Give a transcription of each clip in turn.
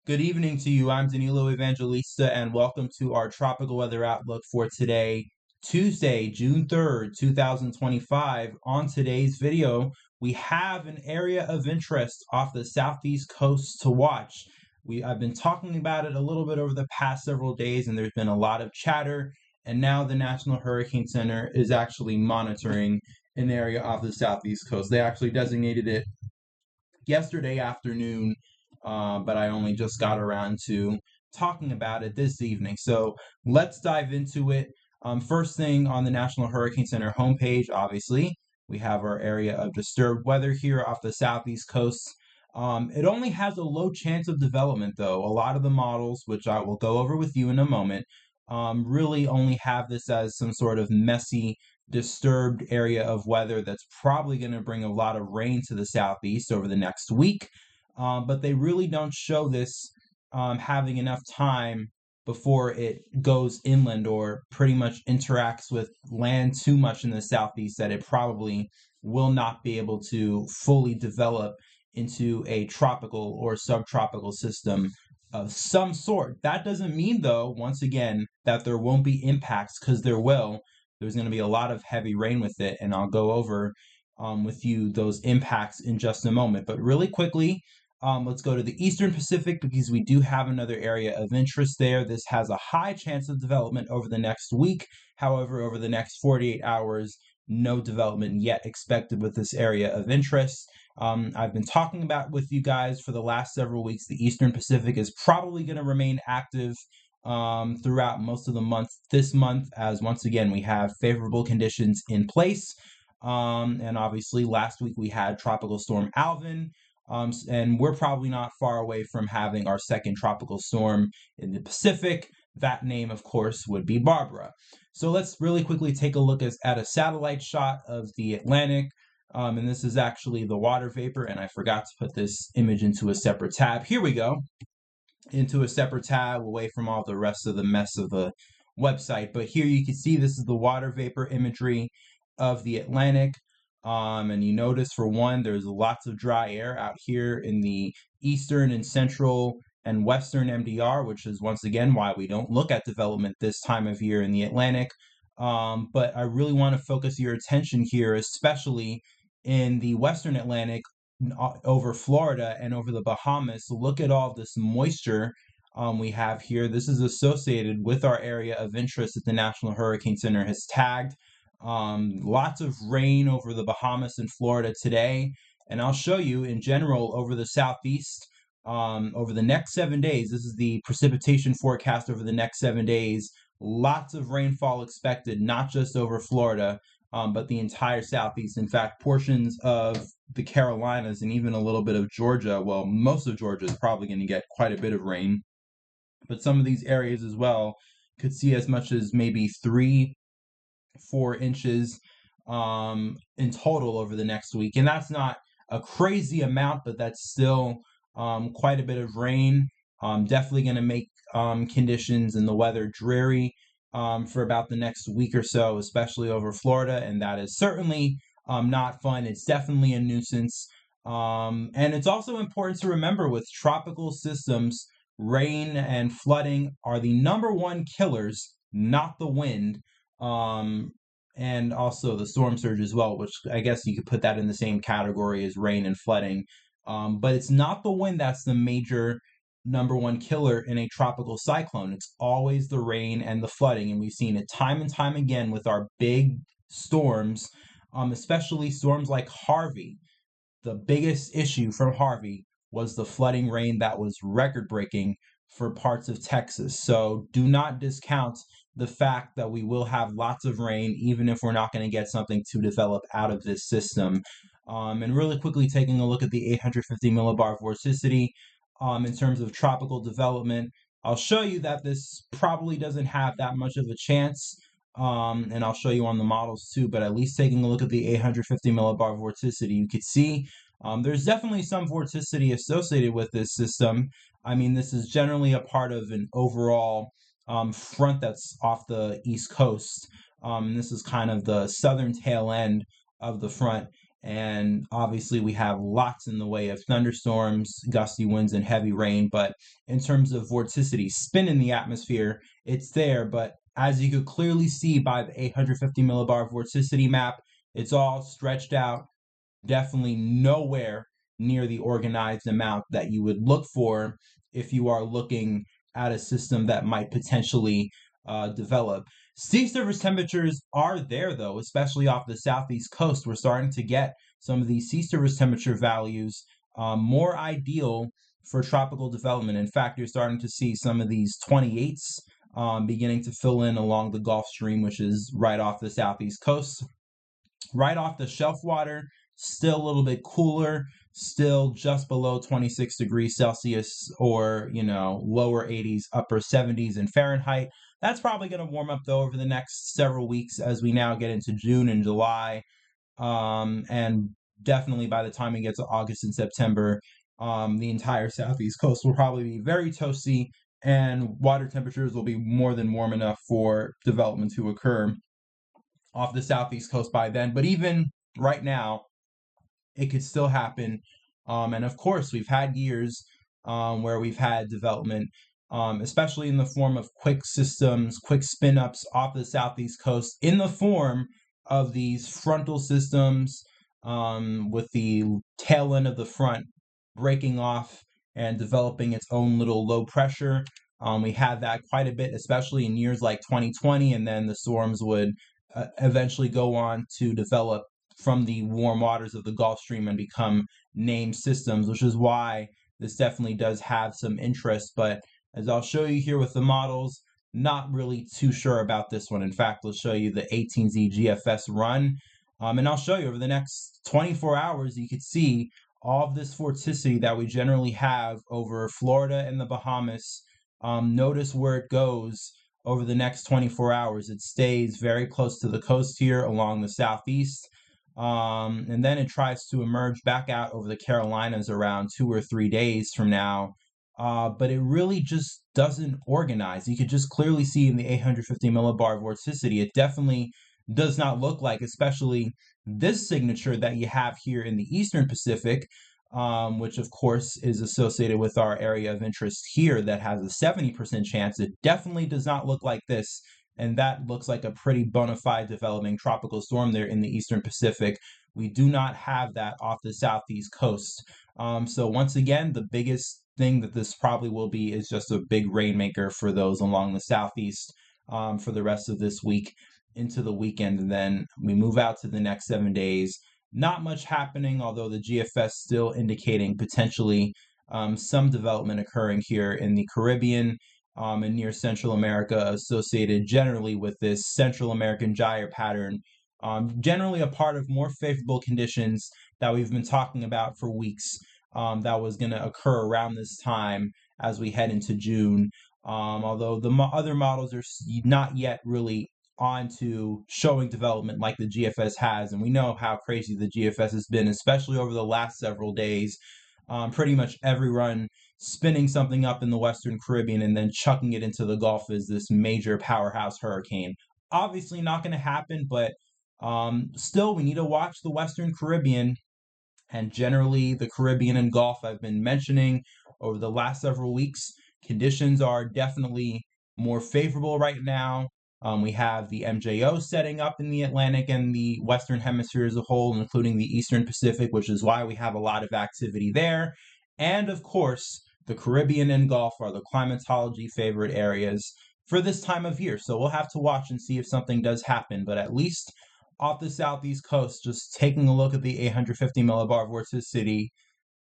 Good evening to you. I'm Danilo Evangelista, and welcome to our tropical weather outlook for today, Tuesday, June 3rd, 2025. On today's video, we have an area of interest off the southeast coast to watch. I've been talking about it a little bit over the past several days, and there's been a lot of chatter, and now the National Hurricane Center is actually monitoring an area off the southeast coast. They actually designated it yesterday afternoon, but I only just got around to talking about it this evening. So let's dive into it. First thing on the National Hurricane Center homepage, obviously, we have our area of disturbed weather here off the southeast coast. It only has a low chance of development, though. A lot of the models, which I will go over with you in a moment, really only have this as some sort of messy disturbed area of weather that's probably going to bring a lot of rain to the southeast over the next week. But they really don't show this having enough time before it goes inland or pretty much interacts with land too much in the southeast that it probably will not be able to fully develop into a tropical or subtropical system of some sort. That doesn't mean, though, once again, that there won't be impacts, because there will. There's going to be a lot of heavy rain with it, and I'll go over with you those impacts in just a moment. But really quickly, let's go to the Eastern Pacific, because we do have another area of interest there. This has a high chance of development over the next week. However, over the next 48 hours, no development yet expected with this area of interest. I've been talking about with you guys for the last several weeks. The Eastern Pacific is probably going to remain active throughout most of the month this month, as once again we have favorable conditions in place. And obviously last week we had Tropical Storm Alvin, and we're probably not far away from having our second tropical storm in the Pacific. That name, of course, would be Barbara. So let's really quickly take a look at a satellite shot of the Atlantic. And this is actually the water vapor, and I forgot to put this image into a separate tab. Here we go, into a separate tab away from all the rest of the mess of the website. But here you can see this is the water vapor imagery of the Atlantic. And you notice, for one, there's lots of dry air out here in the eastern and central and western MDR, which is once again why we don't look at development this time of year in the Atlantic. But I really want to focus your attention here, especially in the western Atlantic, over Florida and over the Bahamas. So look at all this moisture we have here. This is associated with our area of interest that the National Hurricane Center has tagged. Lots of rain over the Bahamas and Florida today. And I'll show you in general over the southeast over the next 7 days. This is the precipitation forecast over the next 7 days. Lots of rainfall expected, not just over Florida, but the entire southeast. In fact, portions of the Carolinas and even a little bit of Georgia. Well, most of Georgia is probably going to get quite a bit of rain, but some of these areas as well could see as much as maybe 3-4 inches in total over the next week. And that's not a crazy amount, but that's still quite a bit of rain. Definitely going to make conditions and the weather dreary for about the next week or so, especially over Florida. And that is certainly not fun. It's definitely a nuisance. And it's also important to remember, with tropical systems, rain and flooding are the number one killers, not the wind. And also the storm surge as well, which I guess you could put that in the same category as rain and flooding. But it's not the wind that's the major number one killer in a tropical cyclone. It's always the rain and the flooding, and we've seen it time and time again with our big storms, especially storms like Harvey. The biggest issue from Harvey was the flooding rain that was record breaking for parts of Texas. So do not discount the fact that we will have lots of rain, even if we're not going to get something to develop out of this system. And really quickly taking a look at the 850 millibar vorticity in terms of tropical development, I'll show you that this probably doesn't have that much of a chance. And I'll show you on the models too, but at least taking a look at the 850 millibar vorticity, you could see there's definitely some vorticity associated with this system. I mean, this is generally a part of an overall front that's off the East Coast. This is kind of the southern tail end of the front. And obviously, we have lots in the way of thunderstorms, gusty winds, and heavy rain. But in terms of vorticity, spin in the atmosphere, it's there. But as you could clearly see by the 850 millibar vorticity map, it's all stretched out, definitely nowhere near the organized amount that you would look for if you are looking at a system that might potentially develop. Sea surface temperatures are there, though, especially off the southeast coast. We're starting to get some of these sea surface temperature values more ideal for tropical development. In fact, you're starting to see some of these 28s beginning to fill in along the Gulf Stream, which is right off the southeast coast. Right off the shelf water, still a little bit cooler, still just below 26 degrees Celsius, or, lower 80s, upper 70s in Fahrenheit. That's probably going to warm up, though, over the next several weeks as we now get into June and July. And definitely by the time we get to August and September, the entire southeast coast will probably be very toasty, and water temperatures will be more than warm enough for development to occur off the southeast coast by then. But even right now, it could still happen. And of course, we've had years where we've had development, especially in the form of quick systems, quick spin ups off the southeast coast, in the form of these frontal systems, with the tail end of the front breaking off and developing its own little low pressure. We had that quite a bit, especially in years like 2020, and then the storms would eventually go on to develop from the warm waters of the Gulf Stream and become named systems, which is why this definitely does have some interest. But as I'll show you here with the models, not really too sure about this one. In fact, we'll show you the 18Z GFS run. And I'll show you over the next 24 hours, you could see all of this vorticity that we generally have over Florida and the Bahamas. Notice where it goes over the next 24 hours. It stays very close to the coast here along the southeast. And then it tries to emerge back out over the Carolinas around 2 or 3 days from now. But it really just doesn't organize. You could just clearly see in the 850 millibar vorticity, it definitely does not look like, especially this signature that you have here in the Eastern Pacific, which of course is associated with our area of interest here that has a 70% chance. It definitely does not look like this. And that looks like a pretty bona fide developing tropical storm there in the Eastern Pacific. We do not have that off the southeast coast. So once again, the biggest thing that this probably will be is just a big rainmaker for those along the southeast for the rest of this week into the weekend. And then we move out to the next 7 days. Not much happening, although the GFS still indicating potentially some development occurring here in the Caribbean and near Central America, associated generally with this Central American gyre pattern, generally a part of more favorable conditions that we've been talking about for weeks, that was going to occur around this time as we head into June. Although the other models are not yet really on to showing development like the GFS has, and we know how crazy the GFS has been, especially over the last several days. Pretty much every run spinning something up in the Western Caribbean and then chucking it into the Gulf as this major powerhouse hurricane. Obviously not going to happen, but still we need to watch the Western Caribbean and generally the Caribbean and Gulf. I've been mentioning over the last several weeks, conditions are definitely more favorable right now. We have the MJO setting up in the Atlantic and the Western Hemisphere as a whole, including the Eastern Pacific, which is why we have a lot of activity there. And of course, the Caribbean and Gulf are the climatology favorite areas for this time of year. So we'll have to watch and see if something does happen. But at least off the southeast coast, just taking a look at the 850 millibar vorticity,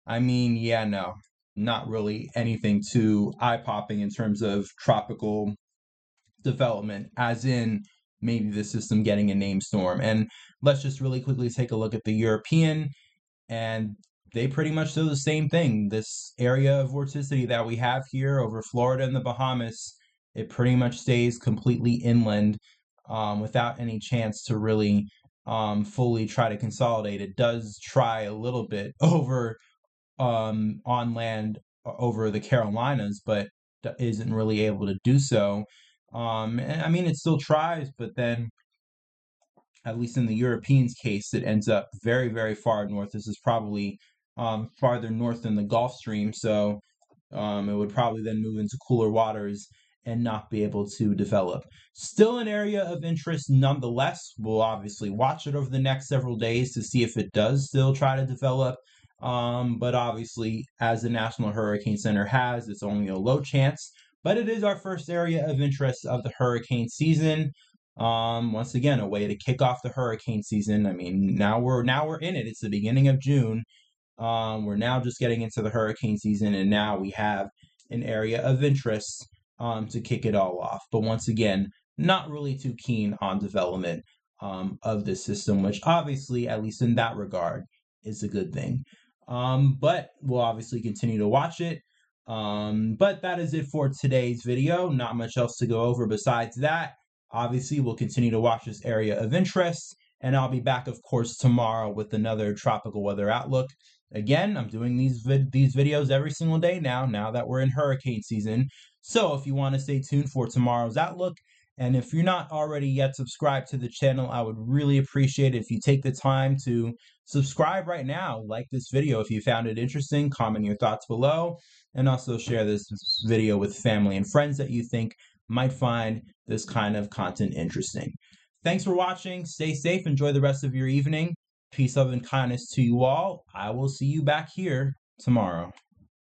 I mean, yeah, no, not really anything too eye-popping in terms of tropical development, as in maybe the system getting a name storm. And let's just really quickly take a look at the European, and they pretty much do the same thing. This area of vorticity that we have here over Florida and the Bahamas, it pretty much stays completely inland, without any chance to really fully try to consolidate. It does try a little bit over on land over the Carolinas, but isn't really able to do so. And I mean, it still tries, but then at least in the Europeans' case, it ends up very, very far north. This is probably farther north than the Gulf Stream, so it would probably then move into cooler waters and not be able to develop. Still an area of interest nonetheless. We'll obviously watch it over the next several days to see if it does still try to develop. But obviously, as the National Hurricane Center has, it's only a low chance. But it is our first area of interest of the hurricane season. Once again, a way to kick off the hurricane season. I mean, now we're in it. It's the beginning of June. We're now just getting into the hurricane season, and now we have an area of interest to kick it all off. But once again, not really too keen on development of this system, which obviously, at least in that regard, is a good thing. But we'll obviously continue to watch it. But that is it for today's video. Not much else to go over besides that. Obviously, we'll continue to watch this area of interest, and I'll be back, of course, tomorrow with another tropical weather outlook. Again, I'm doing these videos every single day now that we're in hurricane season. So if you want to stay tuned for tomorrow's outlook, and if you're not already yet subscribed to the channel, I would really appreciate it if you take the time to subscribe right now. Like this video if you found it interesting, comment your thoughts below, and also share this video with family and friends that you think might find this kind of content interesting. Thanks for watching. Stay safe. Enjoy the rest of your evening. Peace, love, and kindness to you all. I will see you back here tomorrow.